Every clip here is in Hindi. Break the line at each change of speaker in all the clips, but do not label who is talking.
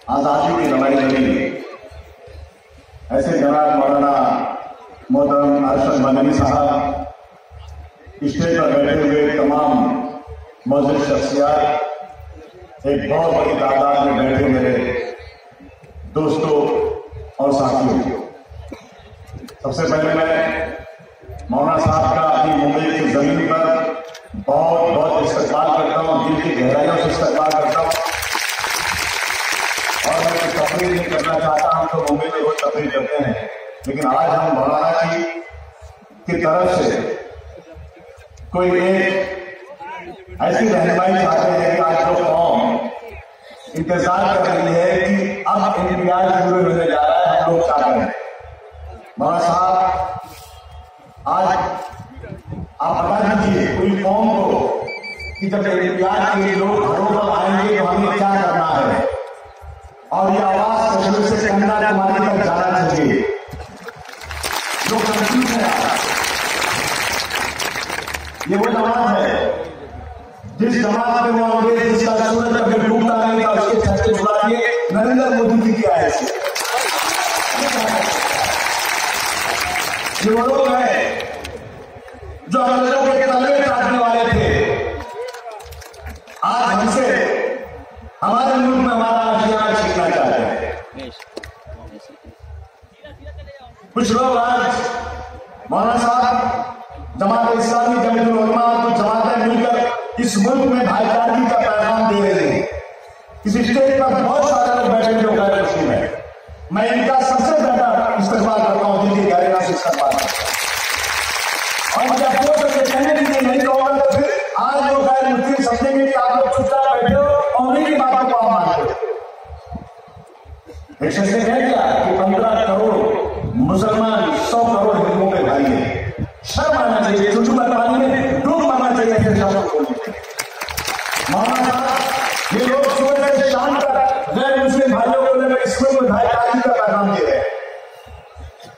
आजादी की लड़ाई लड़ी, ऐसे जनाब मौलाना मोहतरम अरशद मदनी साहब, स्टेज पर बैठे हुए तमाम मौजूद शख्सियात, एक बहुत बड़ी तादाद में बैठे मेरे दोस्तों और साथियों, सबसे पहले मैं मौलाना साहब का अपनी मुंबई की जमीन पर बहुत बहुत इस्तकबाल करता हूँ, दिल की गहराइयों से इस्तकबाल करता हूँ। और मैं कोई तकरीर नहीं करना चाहता, हम तो मुंबई में रोज तकरीर करते हैं, लेकिन आज हम मौलाना जी की तरफ से कोई एक ऐसी रहनुमाई चाहते हैं कि आज जो कौम इंतजार कर रही है कि अब इम्तियाज शुरू होने जा रहा है, हम लोग क्या करें। मौलाना साहब, आज आप बता दीजिए पूरी कौम को कि जब इम्तियाज के लोग घरों पर आएंगे तो हमें क्या करना है, और ये आवाज कश्मीर से कन्याकुमारी तक जाना चाहिए। लोग कंफ्यूज है, ये वो जमात है जिस जमात में वो अंग्रेज जिसका सूरज कभी डूबता नहीं था, उसके छक्के छुड़ा दिए नरेंद्र मोदी जी किया है। ये वो लोग हैं जो अंग्रेजों के तलवे काटने वाले थे, आज हमसे हमारे मुल्क में हमारा अधिकार छीनना चाहते हैं। कुछ लोग आज मौलाना साहब, जमात इस्लामी, जमीयतुल उलमा, कुछ जमातें मिलकर इस मुल्क में भाईचारगी का पैगाम दे रहे हैं। इस स्टेज पर बहुत सारे लोग बैठे जो गैर मुस्लिम है, मैं इनका सबसे ज्यादा इस्तेमाल करता हूँ, दिल्ली गैर से इस्तेमाल करता हूँ। और जब वो कहने के लिए नहीं कहूंगा तो फिर आज वो गैर मुस्लिम समझेंगे कि आप लोग चुपचाप बैठे हो और उन्हीं की बातों को आप मानते हो। एक शख्स ने कह दिया कि 15 करोड़ मुसलमान 100 करोड़ हिंदुओं के भाई है, शर्म आना चाहिए, चुचुमर पानी में डूब मारना चाहिए ऐसे शब्द बोलने। मौलाना साहब, ये लोग सुबह से शाम तक गैर मुस्लिम भाइयों को लेकर स्कूल में भाईचारगी का पैगाम दे रहे हैं।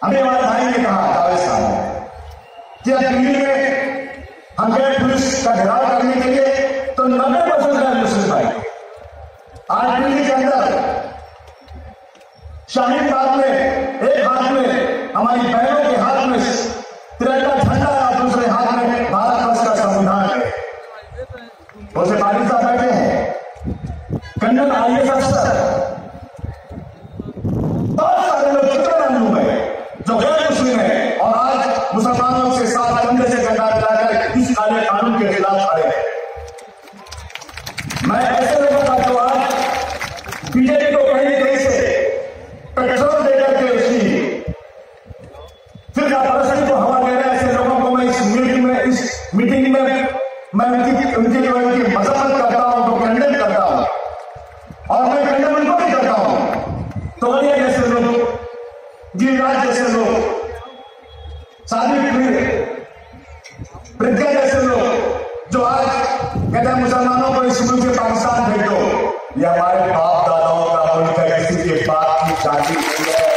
हमें हमारे भाई ने कहा जावेद साहब ने कि दिल्ली में हम गए पुलिस का घेराव करने के लिए तो 90% गैर मुस्लिम भाई। आज दिल्ली के अंदर शाहीन बाग में एक हाथ में हमारी बहनों के हाथ में तिरंगा झंडा और दूसरे हाथ में भारत वर्ष का संविधान है। उसे पाटिल साहब बैठे हैं, कंडन IAS अफसर, बहुत सारे लोग कितने नाम है जो गैर मुस्लिम है और आज मुसलमानों के साथ कंधे से कंधा मिलाकर इस काले कानून के खिलाफ खड़े हैं। मैं ऐसे लोगों का जो आज बीजेपी को कहीं कहीं से पेट्रोल देकर के उसकी फिर प्रदर्शन को हवा दे रहे ऐसे लोगों को मैं इस मीटिंग में मैं उनकी मजम्मत करता हूं, तो कंडेम करता हूं, और मैं कंडेम उनको भी करता हूं। तो ये जैसे लोग, गिरिराज जैसे लोग, सादिक प्रज्ञा जैसे लोग जो आज कहते हैं मुसलमानों को इस मुल्क से पाकिस्तान भेज दो, ये हमारे बाप दादाओं का मुल्क है, किसी के बाप की शादी नहीं है।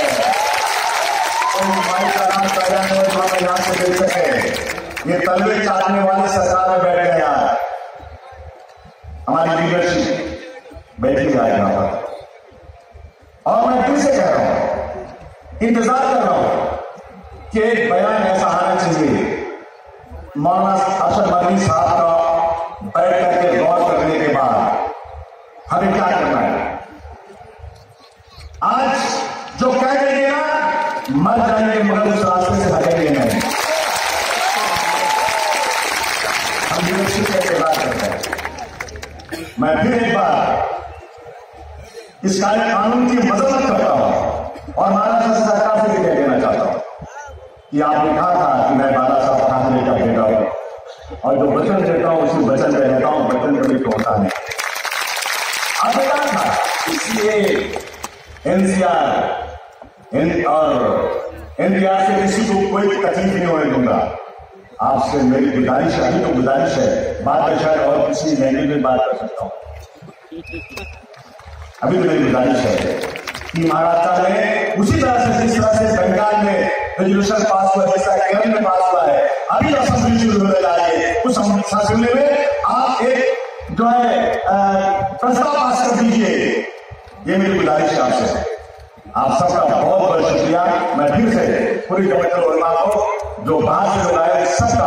भाई का नाम पैदा नहीं तो हमें यहां से देख सके, ये तलवे चाटने वाली सरकार में बैठ गए। यार हमारी लीडरशिप बैठी जाए यहां पर, और मैं फिर से कह रहा हूं, इंतजार कर रहा हूं कि एक बयान ऐसा आना चाहिए मौलाना अरशद मदनी साहब का, बैठ करके गौर करने के बाद हमें क्या करना है। आज जो कह देंगे ना मर जाएंगे, मगर उस रास्ते से हटेंगे नहीं। हम लीडरशिप का इंतजार करते हैं। मैं फिर एक बार इस काले कानून की मजम्मत करता हूं और महाराष्ट्र सरकार से भी कह देना चाहता हूं कि आपने कहा था कि मैं बाला साहब ठाकरे का बेटा हूं, और जो वचन देता हूं उसी वचन पे रहता हूं, वचन कभी तोड़ता नहीं। आपने कहा था इसलिए NCR और NDR से किसी को कोई तकलीफ नहीं होने दूंगा। आपसे मेरी गुजारिश है, तो गुजारिश है, बात तो शायद और किसी लैंग्वेज में बात कर सकता हूं। अभी तो मेरी गुजारिश है कि महाराष्ट्र में उसी तरह से जिस तरह से बंगाल में रेजोल्यूशन पास हुआ, जैसा केरल में पास हुआ है, अभी असेंबली शुरू होने जा रही है, उस असेंबली में आप एक जो है प्रस्ताव पास कर दीजिए ये मेरी गुजारिश आपसे है। आप सबका बहुत बहुत शुक्रिया। मैं फिर से पूरी जमात उलमा को जो बाहर से लोग आए सबका